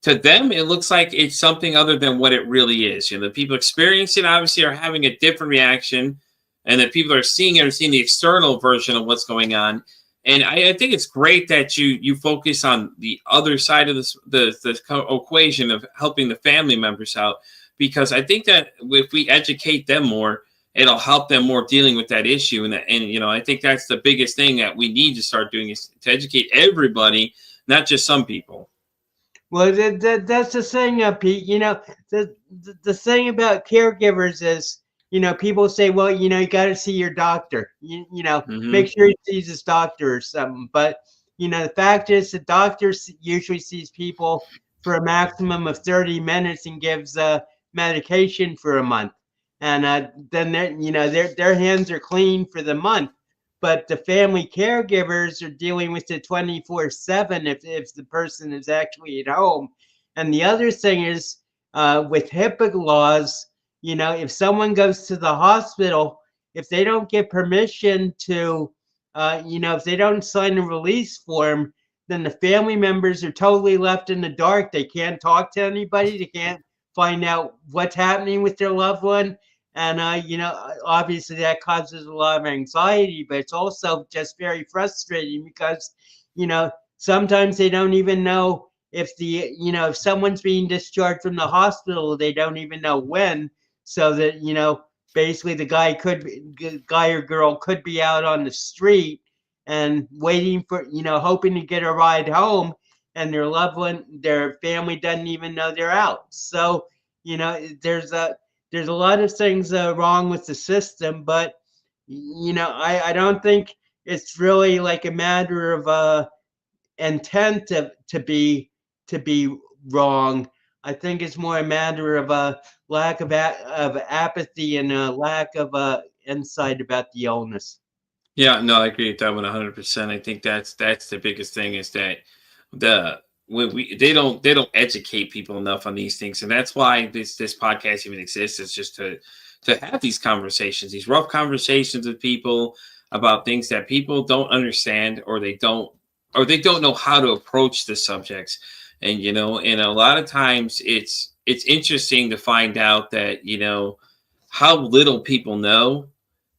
to them, it looks like it's something other than what it really is. The people experiencing it obviously are having a different reaction, and the people are seeing it or seeing the external version of what's going on. And I think it's great that you focus on the other side of the equation of helping the family members out, because I think that if we educate them more, it'll help them more dealing with that issue. And I think that's the biggest thing that we need to start doing, is to educate everybody, not just some people. Well, that's the thing, Pete. The thing about caregivers is, people say, well, you got to see your doctor. Make sure he sees his doctor or something. But the fact is, the doctor usually sees people for a maximum of 30 minutes and gives medication for a month, and then their hands are clean for the month. But the family caregivers are dealing with it 24/7 if the person is actually at home. And the other thing is, with HIPAA laws, if someone goes to the hospital, if they don't get permission to, if they don't sign a release form, then the family members are totally left in the dark. They can't talk to anybody. They can't find out what's happening with their loved one. And, obviously that causes a lot of anxiety, but it's also just very frustrating because, sometimes they don't even know if if someone's being discharged from the hospital, they don't even know when. So that, basically the guy or girl could be out on the street and waiting for, hoping to get a ride home, and their loved one, their family doesn't even know they're out. So, there's a lot of things wrong with the system, but I don't think it's really like a matter of intent to be wrong. I think it's more a matter of a lack of apathy and a lack of insight about the illness. Yeah, no, I agree with that 100%. I think that's the biggest thing, is that they don't educate people enough on these things, and that's why this podcast even exists. Is just to have these conversations, these rough conversations with people about things that people don't understand, or they don't know how to approach the subjects. And and a lot of times it's interesting to find out that how little people know.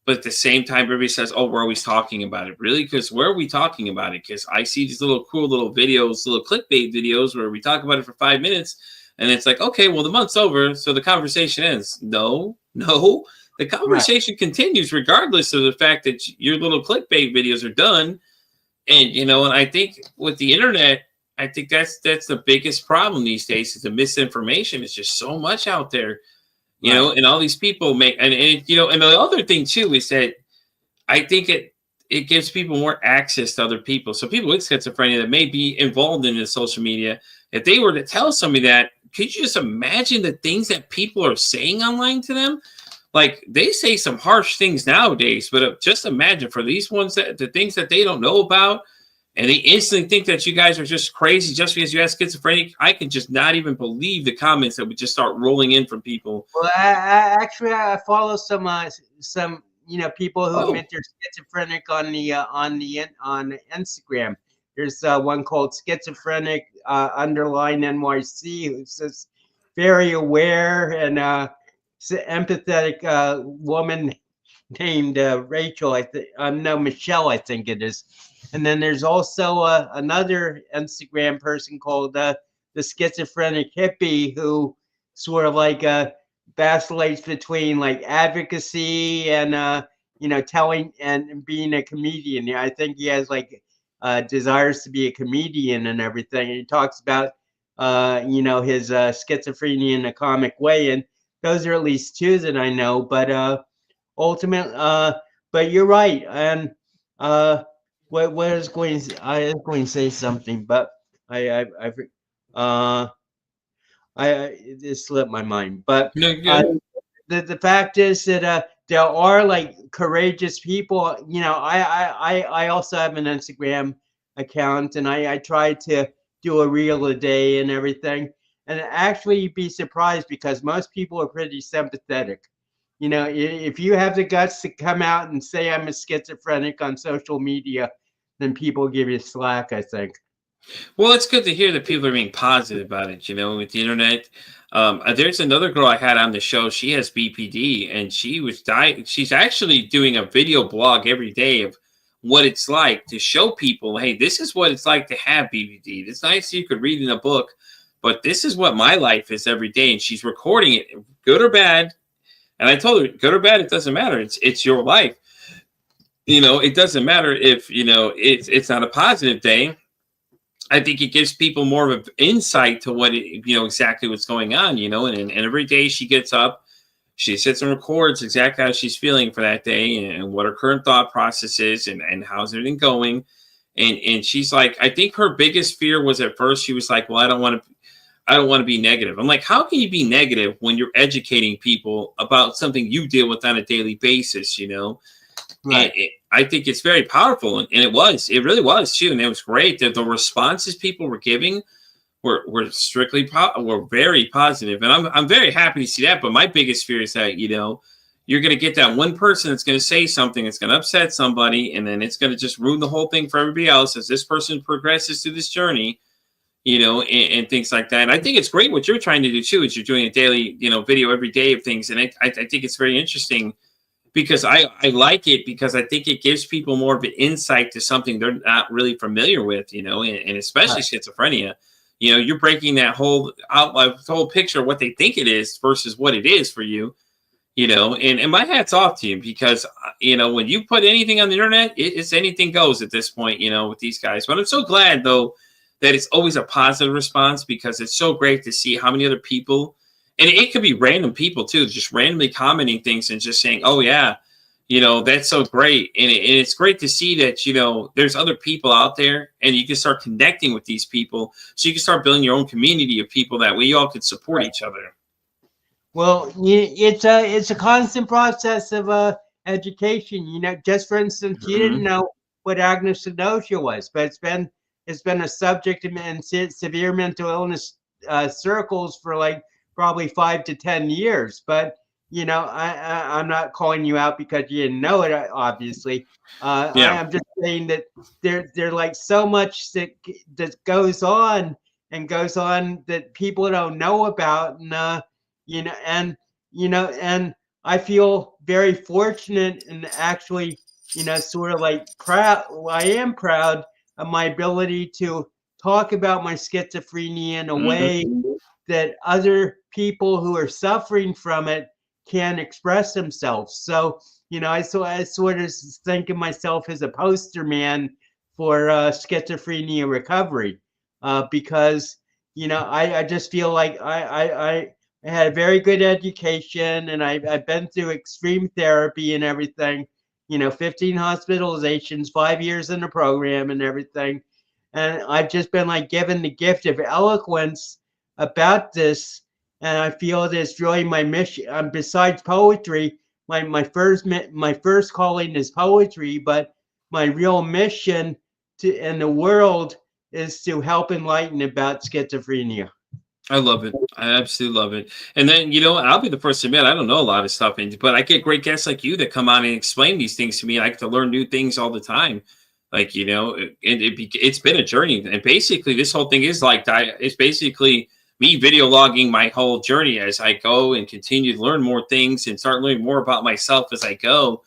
But at the same time, everybody says, "Oh, we're always talking about it." Really? Because where are we talking about it? Because I see these little cool little videos, little clickbait videos, where we talk about it for 5 minutes, and it's like, okay, well, the month's over, so the conversation ends. No, the conversation continues regardless of the fact that your little clickbait videos are done. And and I think with the internet, I think that's the biggest problem these days, is the misinformation. It's just so much out there. And all these people make, and and the other thing too is that I think it gives people more access to other people. So people with schizophrenia that may be involved in the social media, if they were to tell somebody that, could you just imagine the things that people are saying online to them? Like, they say some harsh things nowadays, but just imagine for these ones, that the things that they don't know about, and they instantly think that you guys are just crazy just because you have schizophrenia. I can just not even believe the comments that would just start rolling in from people. Well, I follow some people who admit they're schizophrenic on Instagram. There's one called schizophrenic underline NYC, who's this very aware and empathetic woman named Rachel. No, Michelle, I think it is. And then there's also another Instagram person called the schizophrenic hippie, who sort of like vacillates between like advocacy and telling and being a comedian. I think he has like desires to be a comedian and everything. And he talks about his schizophrenia in a comic way, and those are at least two that I know. But ultimately, but you're right. And what is going? I was going to say something, but I it slipped my mind. But No, good. the fact is that there are like courageous people. I also have an Instagram account, and I try to do a reel a day and everything. And actually, you'd be surprised because most people are pretty sympathetic. If you have the guts to come out and say I'm a schizophrenic on social media, then people give you slack, I think. Well, it's good to hear that people are being positive about it, with the internet. There's another girl I had on the show. She has BPD, and she's actually doing a video blog every day of what it's like to show people, hey, this is what it's like to have BPD. It's nice you could read in a book, but this is what my life is every day. And she's recording it, good or bad. And I told her, good or bad, it doesn't matter. It's your life. It doesn't matter if, it's not a positive day. I think it gives people more of an insight to what, exactly what's going on, and every day she gets up, she sits and records exactly how she's feeling for that day and what her current thought process is and how's everything going. And she's like, I think her biggest fear was at first, she was like, well, I don't want to be negative. I'm like, how can you be negative when you're educating people about something you deal with on a daily basis, Right. And I think it's very powerful. And it really was too. And it was great that the responses people were giving were were very positive. And I'm very happy to see that. But my biggest fear is that, you're going to get that one person that's going to say something that's going to upset somebody. And then it's going to just ruin the whole thing for everybody else as this person progresses through this journey, and things like that. And I think it's great what you're trying to do too, is you're doing a daily, video every day of things. And I think it's very interesting because I like it because I think it gives people more of an insight to something they're not really familiar with, and especially schizophrenia. You're breaking that whole picture of what they think it is versus what it is for you, and my hat's off to you because, when you put anything on the internet, it's anything goes at this point, with these guys. But I'm so glad though, that it's always a positive response because it's so great to see how many other people, and it could be random people too, just randomly commenting things and just saying, oh yeah, that's so great. And it's great to see that, there's other people out there and you can start connecting with these people. So you can start building your own community of people that we all could support each other. Well, it's a constant process of education. Just for instance, you didn't know what agnosia was, but it's been a subject in severe mental illness circles for like probably 5 to 10 years. But I'm not calling you out because you didn't know it, obviously. I'm just saying that there like so much that goes on that people don't know about, and and I feel very fortunate and actually, sort of like proud. I am proud of my ability to talk about my schizophrenia in a way that other people who are suffering from it can express themselves. So, I sort of think of myself as a poster man for schizophrenia recovery, because, I just feel like I had a very good education and I've been through extreme therapy and everything, 15 hospitalizations, 5 years in the program and everything. And I've just been like given the gift of eloquence about this. And I feel that it's really my mission. Besides poetry, my first calling is poetry, but my real mission in the world is to help enlighten about schizophrenia. I love it. I absolutely love it. And then, I'll be the first to admit, I don't know a lot of stuff, but I get great guests like you that come on and explain these things to me. I get to learn new things all the time. Like, it's been a journey. And basically this whole thing is like, it's basically me video logging my whole journey as I go and continue to learn more things and start learning more about myself as I go,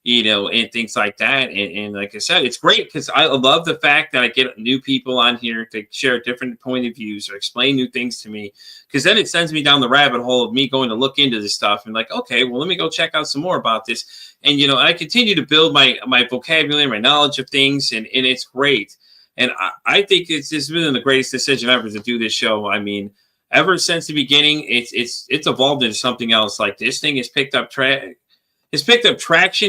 and things like that. And like I said, it's great because I love the fact that I get new people on here to share different point of views or explain new things to me, because then it sends me down the rabbit hole of me going to look into this stuff and like, okay, well, let me go check out some more about this. And, I continue to build my vocabulary, my knowledge of things, and it's great. And I think it's been the greatest decision ever to do this show. I mean, ever since the beginning, it's evolved into something else. Like this thing has picked up traction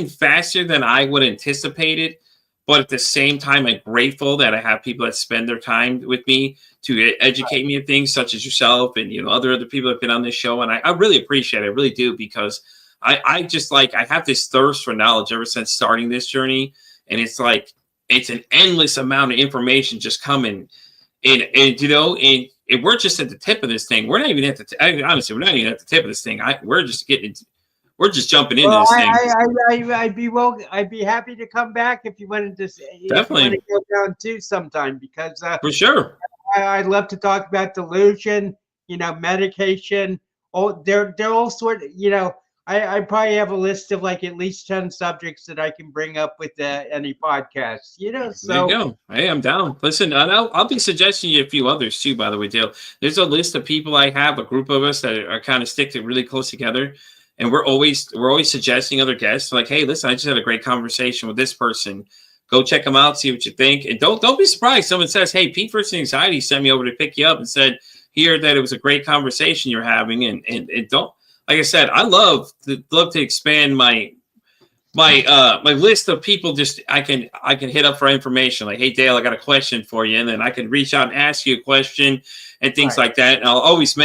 faster than I would anticipate it. But at the same time, I'm grateful that I have people that spend their time with me to educate me of things such as yourself and, other people that have been on this show. And I really appreciate it. I really do, because I just like, I have this thirst for knowledge ever since starting this journey. And it's like, it's an endless amount of information just coming. And we're just at the tip of this thing. We're not even at the, honestly, we're not even at the tip of this thing. We're just jumping into this thing. I'd be happy to come back if you wanted to. Definitely. If you want to go down too sometime, because for sure. I'd love to talk about delusion, medication. Oh, they're all sort of, I probably have a list of like at least 10 subjects that I can bring up with any podcast, you know. There you So go. Hey, I'm down. Listen, and I'll be suggesting you a few others too, by the way, Dale. There's a list of people I have, a group of us that are kind of stick to really close together. And we're always suggesting other guests like, hey, listen, I just had a great conversation with this person. Go check them out, see what you think. And don't be surprised. Someone says, hey, Pete versus Anxiety sent me over to pick you up and said, here that it was a great conversation you're having. And don't, like I said, I love to expand my list of people. Just I can hit up for information like, hey Dale, I got a question for you, and then I can reach out and ask you a question and things like that. And I always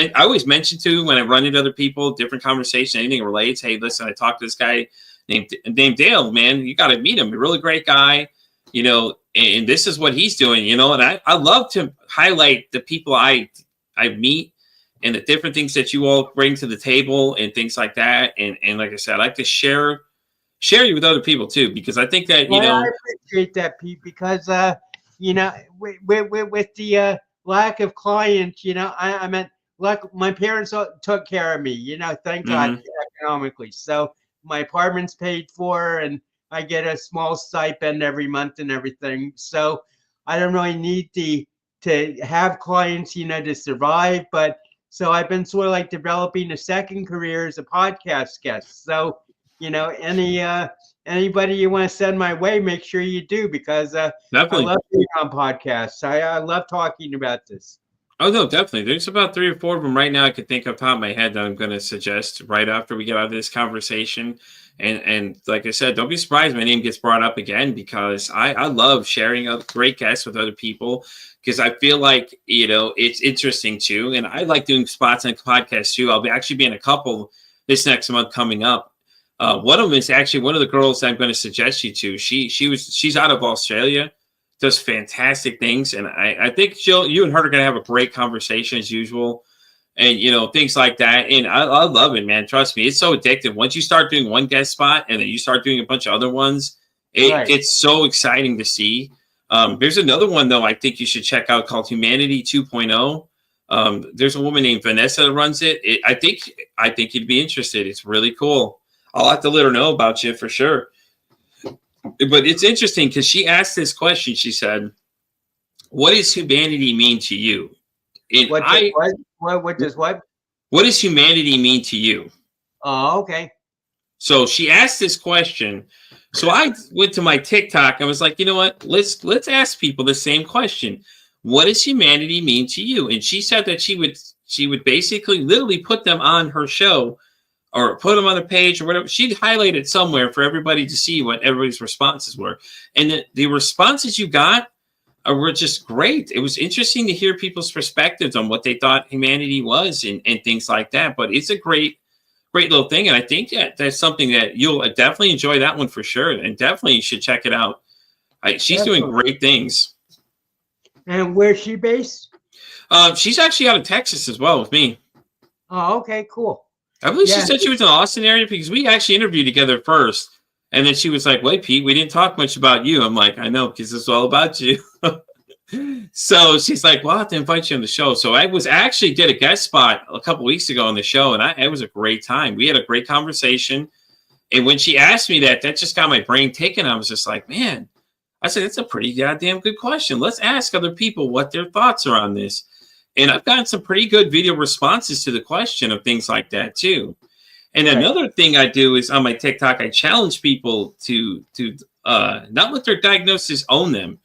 mention to when I run into other people, different conversation, anything relates. Hey, listen, I talked to this guy named Dale, man, you got to meet him. A really great guy, you know, and this is what he's doing, you know. And I love to highlight the people I meet and the different things that you all bring to the table and things like that. And like I said, I like to share you with other people too, because I think that, you know, I appreciate that, Pete, because you know, with the lack of clients, you know, I meant like my parents took care of me, you know, thank God, economically. So my apartment's paid for, and I get a small stipend every month and everything. So I don't really need to have clients, you know, to survive. But so I've been sort of like developing a second career as a podcast guest. So, you know, anybody you want to send my way, make sure you do, because I love being on podcasts. I love talking about this. Oh no, definitely. There's about 3 or 4 of them right now I could think off the top of my head that I'm going to suggest right after we get out of this conversation. And like I said, don't be surprised my name gets brought up again, because I love sharing a great guests with other people, because I feel like, you know, it's interesting too. And I like doing spots on podcasts too. I'll actually be in a couple this next month coming up. One of them is actually one of the girls I'm going to suggest you to. She's out of Australia, does fantastic things, and I think you and her are going to have a great conversation as usual, and you know, things like that. And I love it, man. Trust me, it's so addictive. Once you start doing one guest spot and then you start doing a bunch of other ones, it gets so exciting to see. There's another one though I think you should check out called Humanity 2.0. There's a woman named Vanessa that runs it. I think you'd be interested. It's really cool. I'll have to let her know about you for sure. But it's interesting because she asked this question. She said, what does humanity mean to you? And what does what? What does humanity mean to you? Oh, okay. So she asked this question. So I went to my TikTok and was like, you know what? Let's ask people the same question. What does humanity mean to you? And she said that she would basically literally put them on her show, or put them on a page or whatever. She'd highlight it somewhere for everybody to see what everybody's responses were. And the responses you got were just great. It was interesting to hear people's perspectives on what they thought humanity was and things like that. But it's a great little thing. And I think that's something that you'll definitely enjoy that one for sure. And definitely you should check it out. She's doing great things. And where's she based? She's actually out of Texas as well with me. Oh, okay, cool. I believe she said she was in the Austin area, because we actually interviewed together first. And then she was like, wait, Pete, we didn't talk much about you. I'm like, I know, because it's all about you. So she's like, well, I'll have to invite you on the show. So I did a guest spot a couple weeks ago on the show, and it was a great time. We had a great conversation. And when she asked me that just got my brain ticking. I was just like, man, I said, that's a pretty goddamn good question. Let's ask other people what their thoughts are on this. And I've gotten some pretty good video responses to the question of things like that too. And another thing I do is on my TikTok, I challenge people to not let their diagnosis own them.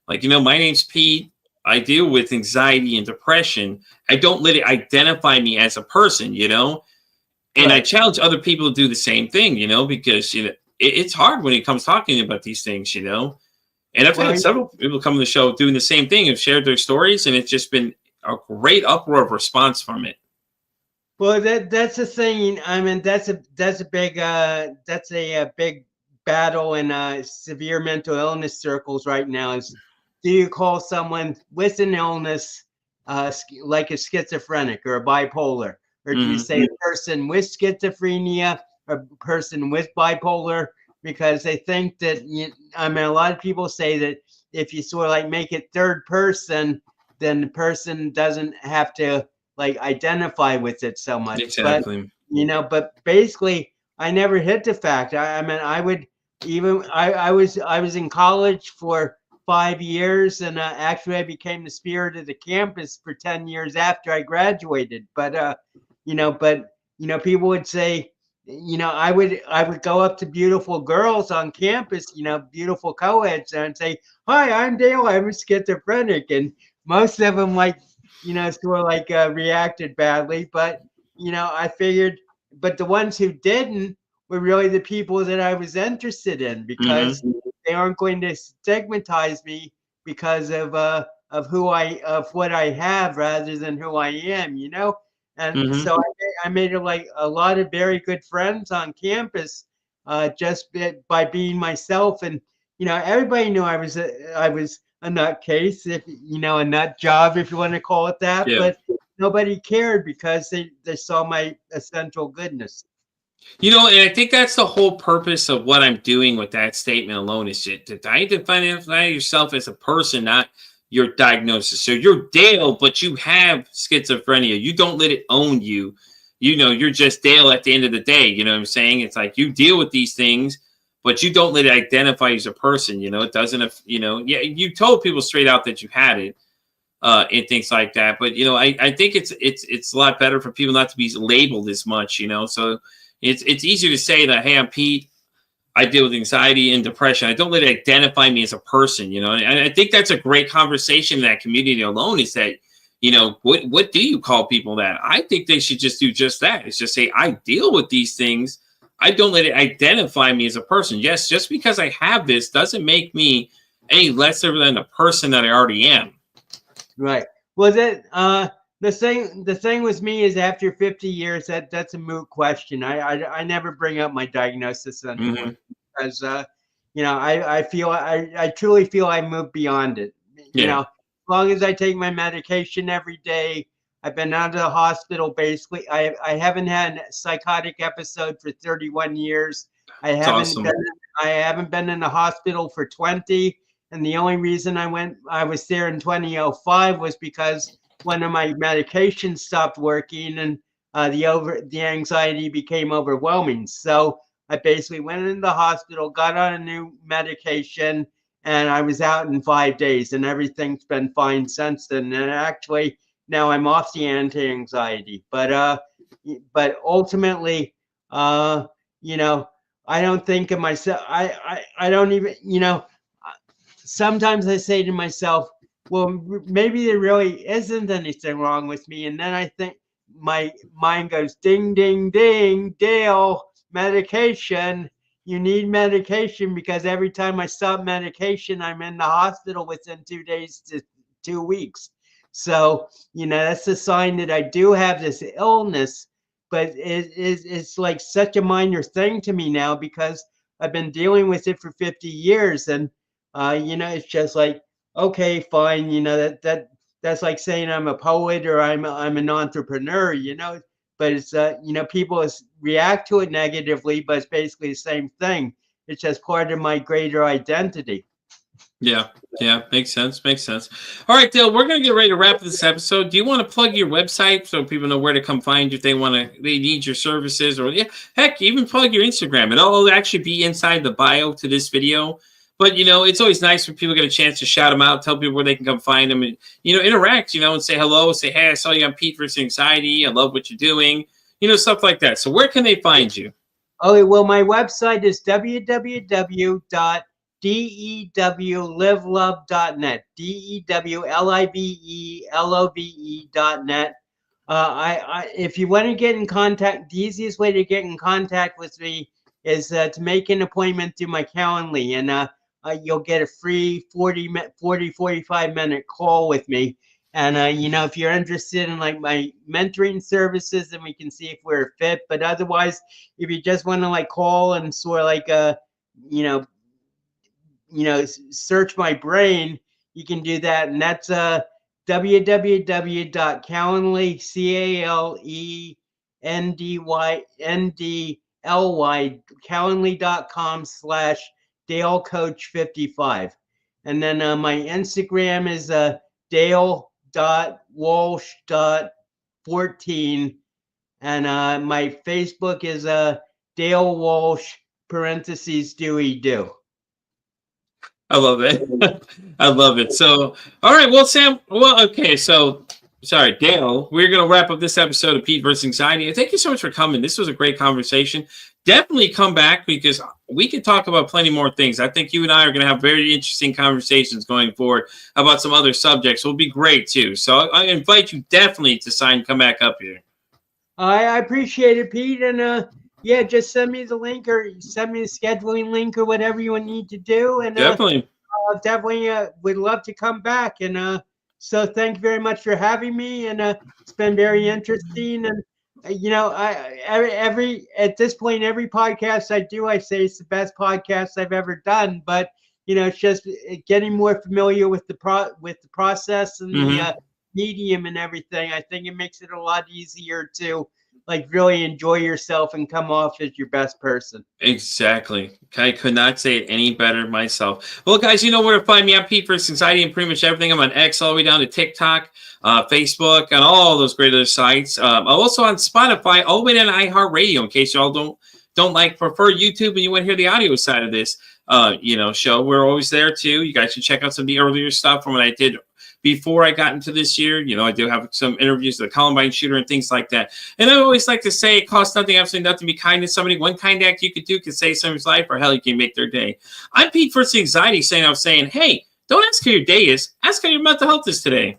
Like, you know, my name's Pete. I deal with anxiety and depression. I don't let it identify me as a person, you know. And I challenge other people to do the same thing, you know, because you know it's hard when it comes talking about these things, you know. And I've had several people come to the show doing the same thing, have shared their stories, and it's just been a great uproar of response from it. Well, that's the thing. I mean, that's a big battle in severe mental illness circles right now. Is do you call someone with an illness like a schizophrenic or a bipolar, or do you say a person with schizophrenia, a person with bipolar? Because they think that I mean, a lot of people say that if you sort of like make it third person, then the person doesn't have to like identify with it so much. Exactly. But you know, but basically I never hid the fact. I mean, I would even I was in college for 5 years, and actually I became the spirit of the campus for 10 years after I graduated. But people would say, I would go up to beautiful girls on campus, beautiful co-eds, and say, "Hi, I'm Dale. I'm a schizophrenic," and most of them sort of reacted badly. But I figured, but the ones who didn't were really the people that I was interested in, because they aren't going to stigmatize me because of what I have rather than who I am. And so I made a lot of very good friends on campus, just by being myself. And everybody knew I was a nutcase, if a nut job, if you want to call it that. Yeah. But nobody cared because they saw my essential goodness. And I think that's the whole purpose of what I'm doing with that statement alone, is to identify yourself as a person, not your diagnosis. So you're Dale, but you have schizophrenia. You don't let it own you. You're just Dale at the end of the day. You know what I'm saying? It's like you deal with these things, but you don't let it identify you as a person. It doesn't, yeah, you told people straight out that you had it. And things like that. But I think it's a lot better for people not to be labeled as much. So it's easier to say that, hey, I'm Pete. I deal with anxiety and depression. I don't let it identify me as a person. And I think that's a great conversation in that community alone. Is that what do you call people that? I think they should just do just that. It's just say, I deal with these things. I don't let it identify me as a person. Yes, just because I have this doesn't make me any lesser than the person that I already am. Right. Well, the thing with me is, after 50 years, that's a moot question. I never bring up my diagnosis anymore, because I truly feel I moved beyond it. As long as I take my medication every day. I've been out of the hospital basically. I haven't had a psychotic episode for 31 years. I haven't been in the hospital for 20. And the only reason I was there in 2005 was because one of my medications stopped working, and the anxiety became overwhelming. So I basically went into the hospital, got on a new medication, and I was out in 5 days, and everything's been fine since then. And actually, now I'm off the anti-anxiety. But ultimately, I don't think of myself. I don't even, sometimes I say to myself, well, maybe there really isn't anything wrong with me. And then I think my mind goes, ding, ding, ding, Dale, medication. You need medication, because every time I stop medication, I'm in the hospital within 2 days to 2 weeks. So, that's a sign that I do have this illness, but it's like such a minor thing to me now, because I've been dealing with it for 50 years. And it's just like, okay, fine. That's like saying I'm a poet, or I'm an entrepreneur. But it's people react to it negatively, but it's basically the same thing. It's just part of my greater identity. Yeah, makes sense. All right, Dale, we're gonna get ready to wrap this episode. Do you want to plug your website so people know where to come find you if they need your services, or heck, even plug your Instagram? It'll actually be inside the bio to this video. But it's always nice when people get a chance to shout them out, tell people where they can come find them, and interact, and say hello, say, hey, I saw you on Pete versus Anxiety. I love what you're doing, stuff like that. So where can they find you? Okay, well, my website is www.dewlivelove.net. dewlivelove.net. If you want to get in contact, the easiest way to get in contact with me is to make an appointment through my Calendly, and you'll get a free 45-minute call with me. And if you're interested in my mentoring services, then we can see if we're a fit. But otherwise, if you just want to call and sort of search my brain, you can do that. And that's www.calendly, Calendly.com/DaleCoach55. And then my Instagram is Dale.Walsh.14. And my Facebook is Dale Walsh, parentheses, Dewey do. I love it. I love it. So, all right. Well, Sam, okay. So, sorry, Dale, we're going to wrap up this episode of Pete versus Anxiety. And thank you so much for coming. This was a great conversation. Definitely come back because we can talk about plenty more things. I think you and I are going to have very interesting conversations going forward about some other subjects. It'll be great too. So I invite you definitely to come back up here. I appreciate it, Pete. And yeah, just send me the link or send me the scheduling link or whatever you need to do. And Definitely. definitely would love to come back. And so thank you very much for having me. And it's been very interesting. And you know, every at this point, every podcast I do, I say it's the best podcast I've ever done. But you know, it's just getting more familiar with the process and the medium and everything. I think it makes it a lot easier to like really enjoy yourself and come off as your best person. Exactly. I could not say it any better myself. Well, guys, you know where to find me. I'm Pete versus Anxiety and pretty much everything. I'm on X all the way down to TikTok, Facebook, and all those great other sites. I'm also on Spotify all the way down to iHeartRadio in case y'all don't prefer YouTube and you want to hear the audio side of this show. We're always there too. You guys should check out some of the earlier stuff from what I did before I got into this year. You know, I do have some interviews with the Columbine shooter and things like that. And I always like to say it costs nothing, absolutely nothing to be kind to somebody. One kind act you could do could save somebody's life, or hell, you can make their day. I'm Pete versus Anxiety saying, hey, don't ask how your day is. Ask how your mental health is today.